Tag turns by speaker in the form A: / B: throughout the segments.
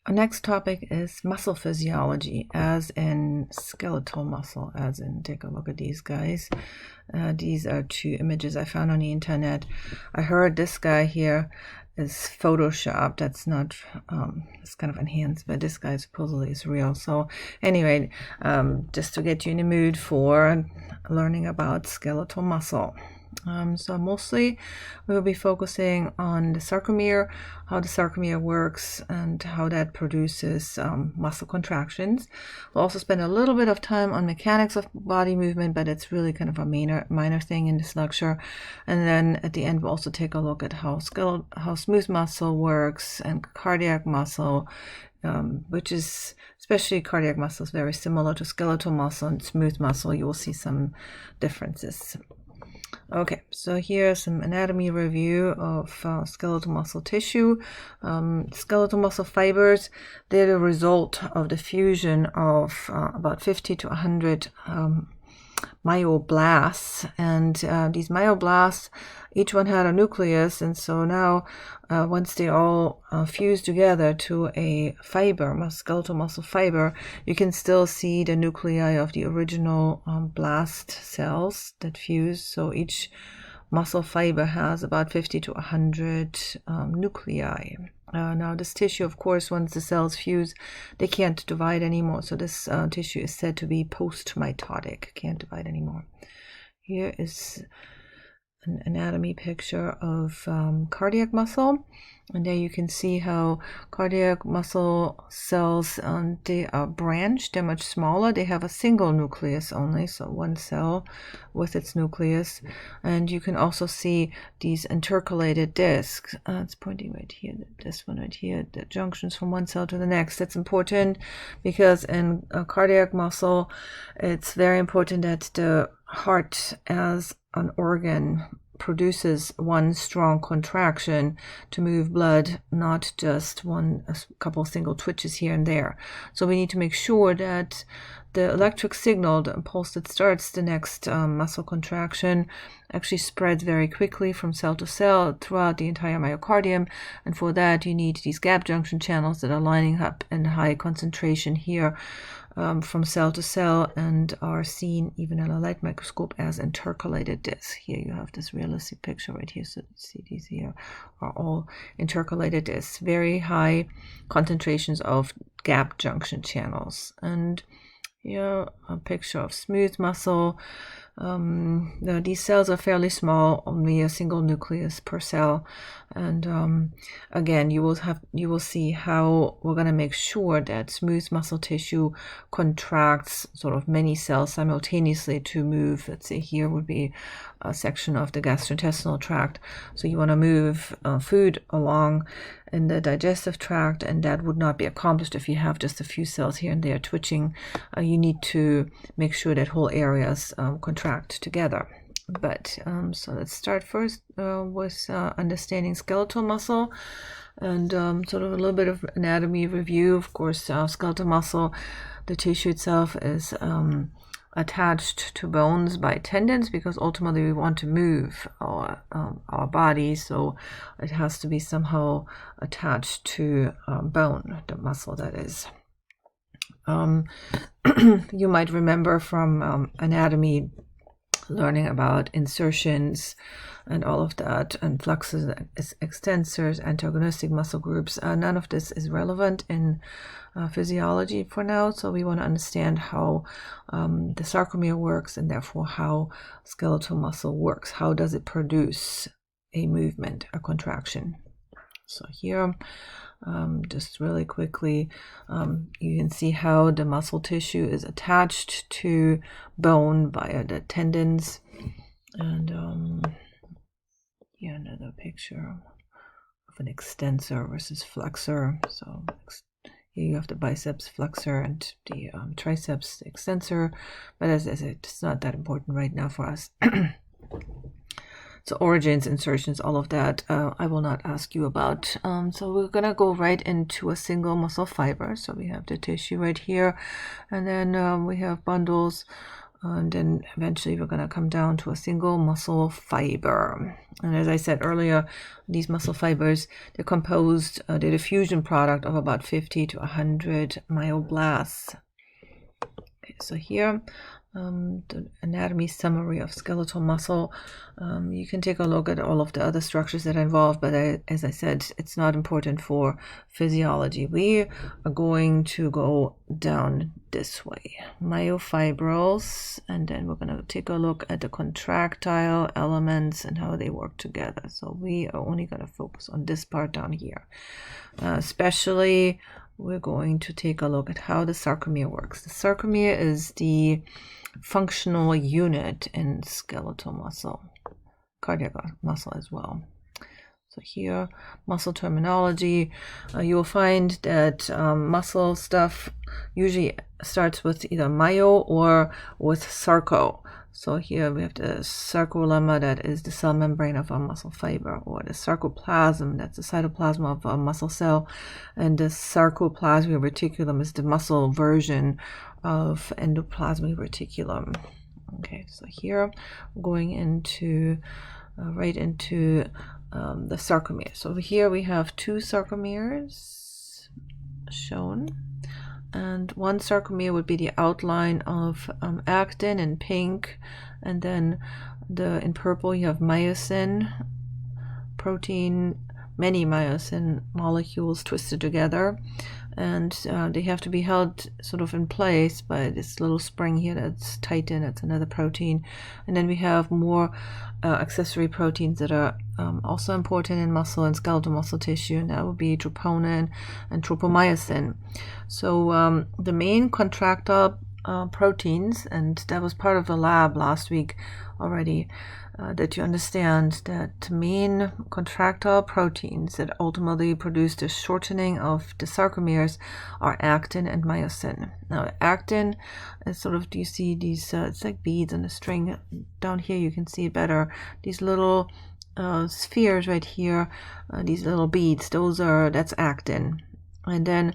A: Our next topic is muscle physiology, as in skeletal muscle, as in, take a look at these guys. These are two images I found on the internet. I heard this guy here is photoshopped. That's not, it's kind of enhanced, but this guy supposedly is real. So anyway, just to get you in the mood for learning about skeletal muscle. So mostly we will be focusing on the sarcomere, how the sarcomere works and how that produces muscle contractions. We'll also spend a little bit of time on mechanics of body movement, but it's really kind of a minor thing in this lecture. And then at the end, we'll also take a look at how smooth muscle works and cardiac muscle, which is, especially cardiac muscle, is very similar to skeletal muscle, and smooth muscle, you will see some differences. Okay, so here's some anatomy review of skeletal muscle tissue. Skeletal muscle fibers, they're the result of the fusion of about 50 to 100 myoblasts, and these myoblasts, each one had a nucleus, and so now once they all fuse together to a fiber, skeletal muscle fiber, you can still see the nuclei of the original blast cells that fuse. So each muscle fiber has about 50 to 100 nuclei. Now this tissue, of course, once the cells fuse, they can't divide anymore. So this tissue is said to be post-mitotic, can't divide anymore. Here is an anatomy picture of cardiac muscle. And there you can see how cardiac muscle cells, they are branched, they're much smaller. They have a single nucleus only, so one cell with its nucleus. And you can also see these intercalated discs. It's pointing right here, this one right here, the junctions from one cell to the next. That's important because in cardiac muscle, it's very important that the heart as an organ produces one strong contraction to move blood, not just a couple single twitches here and there. So we need to make sure that the electric signal, the impulse that starts the next muscle contraction, actually spreads very quickly from cell to cell throughout the entire myocardium. And for that, you need these gap junction channels that are lining up in high concentration here from cell to cell, and are seen even in a light microscope as intercalated discs. Here you have this realistic picture right here. So you see these here are all intercalated discs, very high concentrations of gap junction channels. And here a picture of smooth muscle. These cells are fairly small, only a single nucleus per cell, and again you will see how we're going to make sure that smooth muscle tissue contracts sort of many cells simultaneously to move. Let's say here would be a section of the gastrointestinal tract, so you want to move food along in the digestive tract, and that would not be accomplished if you have just a few cells here and there twitching. You need to make sure that whole areas contract together. But so let's start first with understanding skeletal muscle, and sort of a little bit of anatomy review. Of course, skeletal muscle, the tissue itself is attached to bones by tendons, because ultimately we want to move our body, so it has to be somehow attached to bone, the muscle that is. You might remember from anatomy learning about insertions and all of that, and flexors, extensors, antagonistic muscle groups. None of this is relevant in physiology for now, so we want to understand how the sarcomere works, and therefore how skeletal muscle works. How does it produce a movement, a contraction? So here, just really quickly, you can see how the muscle tissue is attached to bone via the tendons. And here another picture of an extensor versus flexor. So here you have the biceps flexor and the triceps extensor, but as I said, it's not that important right now for us. So origins, insertions, all of that, I will not ask you about. So we're going to go right into a single muscle fiber. So we have the tissue right here, and then we have bundles and then eventually we're going to come down to a single muscle fiber. And as I said earlier, these muscle fibers, they're composed, they're the fusion product of about 50 to 100 myoblasts. Okay, so here, the anatomy summary of skeletal muscle. You can take a look at all of the other structures that are involved, but as I said, it's not important for physiology. We are going to go down this way, myofibrils, and then we're going to take a look at the contractile elements and how they work together. So we are only going to focus on this part down here. Especially, we're going to take a look at how the sarcomere works. The sarcomere is the functional unit in skeletal muscle, cardiac muscle as well. So here, muscle terminology, you will find that muscle stuff usually starts with either myo or with sarco. So here we have the sarcolemma, that is the cell membrane of a muscle fiber, or the sarcoplasm, that's the cytoplasm of a muscle cell, and the sarcoplasmic reticulum is the muscle version of endoplasmic reticulum. Okay, so here we're going into right into the sarcomere. So over here we have two sarcomeres shown, and one sarcomere would be the outline of actin in pink, and then in purple you have myosin protein, many myosin molecules twisted together, and they have to be held sort of in place by this little spring here that's tightened. That's another protein. And then we have more accessory proteins that are also important in muscle and skeletal muscle tissue, and that would be troponin and tropomyosin. So the main contractile proteins, and that was part of the lab last week already, that you understand that main contractile proteins that ultimately produce the shortening of the sarcomeres are actin and myosin. Now, actin is sort of, do you see these, it's like beads on a string. Down here you can see it better. These little spheres right here, these little beads, that's actin. And then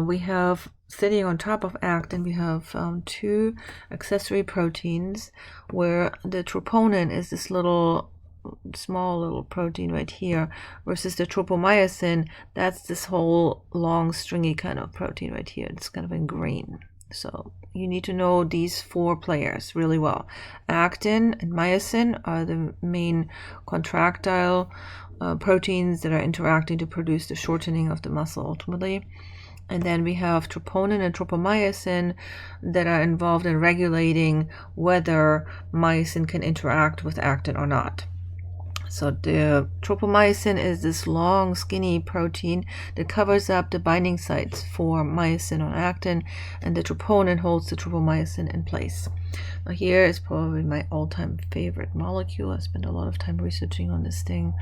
A: we have, sitting on top of actin, we have two accessory proteins, where the troponin is this small little protein right here, versus the tropomyosin, that's this whole long stringy kind of protein right here. It's kind of in green. So you need to know these four players really well. Actin and myosin are the main contractile proteins that are interacting to produce the shortening of the muscle ultimately. And then we have troponin and tropomyosin that are involved in regulating whether myosin can interact with actin or not. So the tropomyosin is this long, skinny protein that covers up the binding sites for myosin on actin, and the troponin holds the tropomyosin in place. Now here is probably my all-time favorite molecule. I spent a lot of time researching on this thing,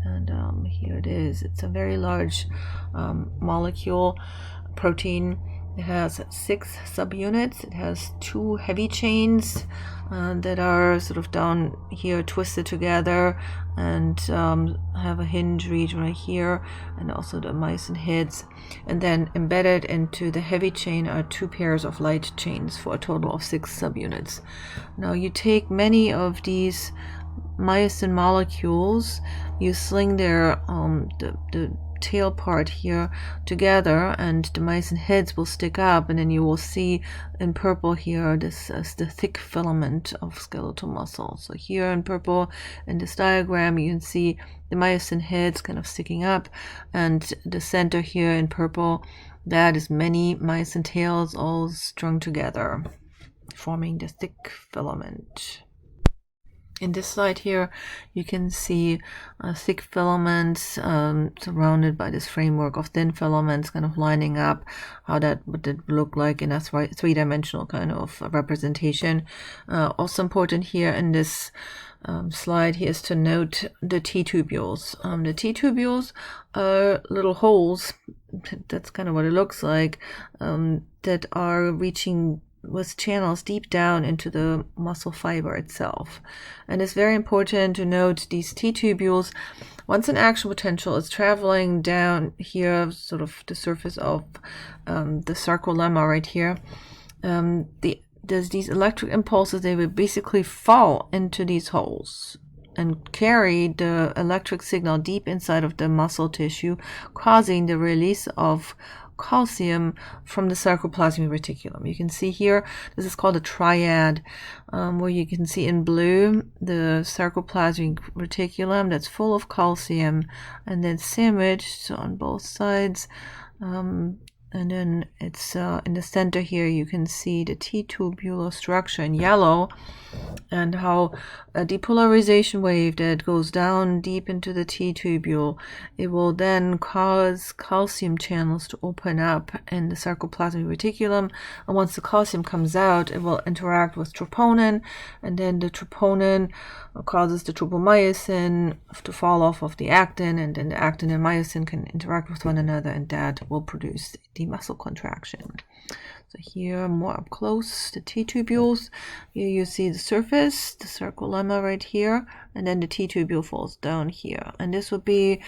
A: and here it is. It's a very large molecule protein. It has 6 subunits. It has 2 heavy chains that are sort of down here twisted together, and have a hinge region right here, and also the myosin heads. And then embedded into the heavy chain are 2 pairs of light chains for a total of 6 subunits. Now you take many of these myosin molecules, you sling their the tail part here together, and the myosin heads will stick up, and then you will see in purple here this is the thick filament of skeletal muscle. So here in purple in this diagram you can see the myosin heads kind of sticking up, and the center here in purple, that is many myosin tails all strung together, forming the thick filament. In this slide here, you can see thick filaments surrounded by this framework of thin filaments kind of lining up, how that would look like in a three-dimensional kind of representation. Also important here in this slide here is to note the T-tubules. The T-tubules are little holes, that's kind of what it looks like, that are reaching with channels deep down into the muscle fiber itself. And it's very important to note these T-tubules, once an action potential is traveling down here, sort of the surface of the sarcolemma right here, the these electric impulses, they will basically fall into these holes and carry the electric signal deep inside of the muscle tissue, causing the release of calcium from the sarcoplasmic reticulum. You can see here, this is called a triad, where you can see in blue the sarcoplasmic reticulum that's full of calcium, and then sandwiched on both sides, and then it's in the center here you can see the T-tubular structure in yellow, and how a depolarization wave that goes down deep into the T-tubule, it will then cause calcium channels to open up in the sarcoplasmic reticulum, and once the calcium comes out, it will interact with troponin, and then the troponin causes the tropomyosin to fall off of the actin, and then the actin and myosin can interact with one another, and that will produce the muscle contraction. So here, more up close, the T-tubules. Here you see the surface, the sarcolemma right here, and then the T-tubule falls down here. And this would be,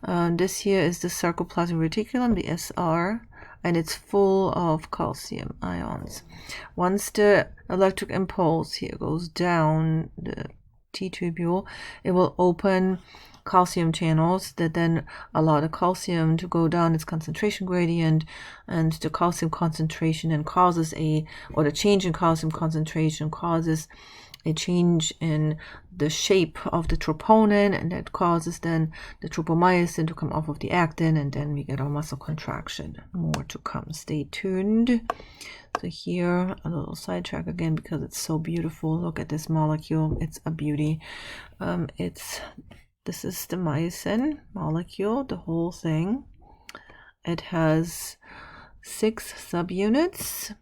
A: this here is the sarcoplasmic reticulum, the SR, and it's full of calcium ions. Once the electric impulse here goes down the T-tubule, it will open calcium channels that then allow the calcium to go down its concentration gradient, and the calcium concentration then causes or the change in calcium concentration causes a change in the shape of the troponin, and that causes then the tropomyosin to come off of the actin, and then we get our muscle contraction. More to come. Stay tuned. So here, a little sidetrack again because it's so beautiful. Look at this molecule. It's a beauty. This is the myosin molecule, the whole thing. It has 6 subunits,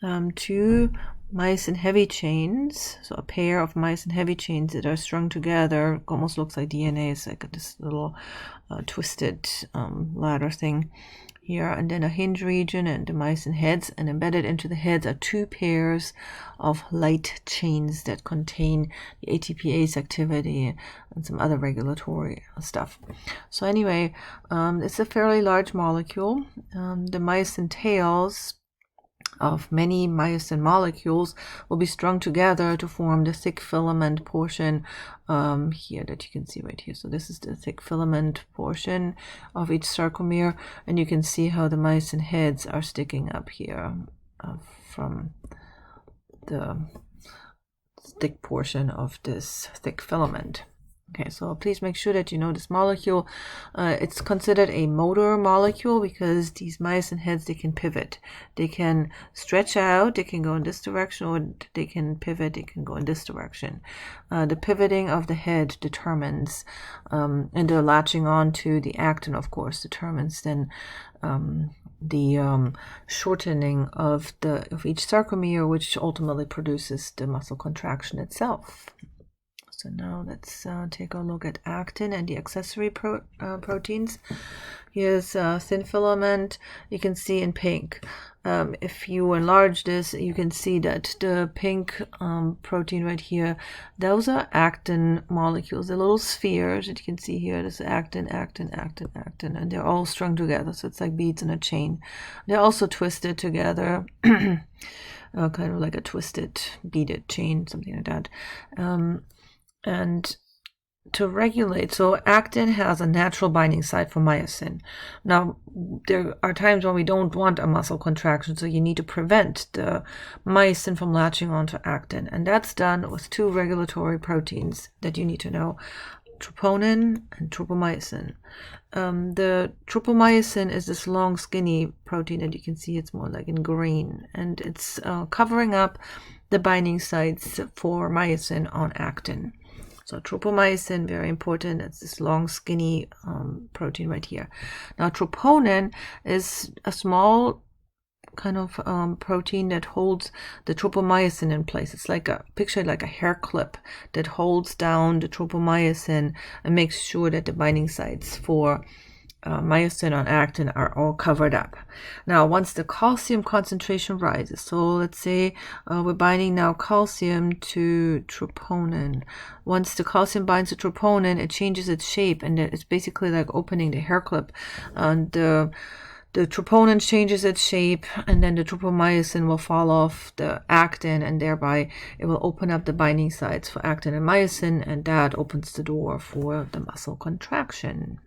A: 2 myosin heavy chains, so a pair of myosin heavy chains that are strung together. Almost looks like DNA. It's like this little twisted ladder thing here, and then a hinge region and the myosin heads, and embedded into the heads are 2 pairs of light chains that contain the ATPase activity and some other regulatory stuff. So anyway, it's a fairly large molecule. The myosin tails of many myosin molecules will be strung together to form the thick filament portion here that you can see right here. So this is the thick filament portion of each sarcomere, and you can see how the myosin heads are sticking up here from the thick portion of this thick filament. Okay, so please make sure that you know this molecule. It's considered a motor molecule because these myosin heads, they can pivot. They can stretch out, they can go in this direction, or they can pivot, they can go in this direction. The pivoting of the head determines, and the latching on to the actin, of course, determines then the shortening of each sarcomere, which ultimately produces the muscle contraction itself. So now let's take a look at actin and the accessory proteins. Here's thin filament. You can see in pink. If you enlarge this, you can see that the pink protein right here, those are actin molecules. They're little spheres that you can see here. This is actin, actin, actin, actin, and they're all strung together. So it's like beads in a chain. They're also twisted together, kind of like a twisted beaded chain, something like that. And to regulate, so actin has a natural binding site for myosin. Now, there are times when we don't want a muscle contraction, so you need to prevent the myosin from latching onto actin. And that's done with 2 regulatory proteins that you need to know, troponin and tropomyosin. The tropomyosin is this long, skinny protein that you can see. It's more like in green, and it's covering up the binding sites for myosin on actin. So tropomyosin, very important. It's this long, skinny protein right here. Now, troponin is a small kind of protein that holds the tropomyosin in place. It's like pictured like a hair clip that holds down the tropomyosin and makes sure that the binding sites for myosin on actin are all covered up. Now, once the calcium concentration rises, so let's say we're binding now calcium to troponin. Once the calcium binds to troponin, it changes its shape, and it's basically like opening the hair clip. And the the troponin changes its shape, and then the tropomyosin will fall off the actin, and thereby it will open up the binding sites for actin and myosin, and that opens the door for the muscle contraction.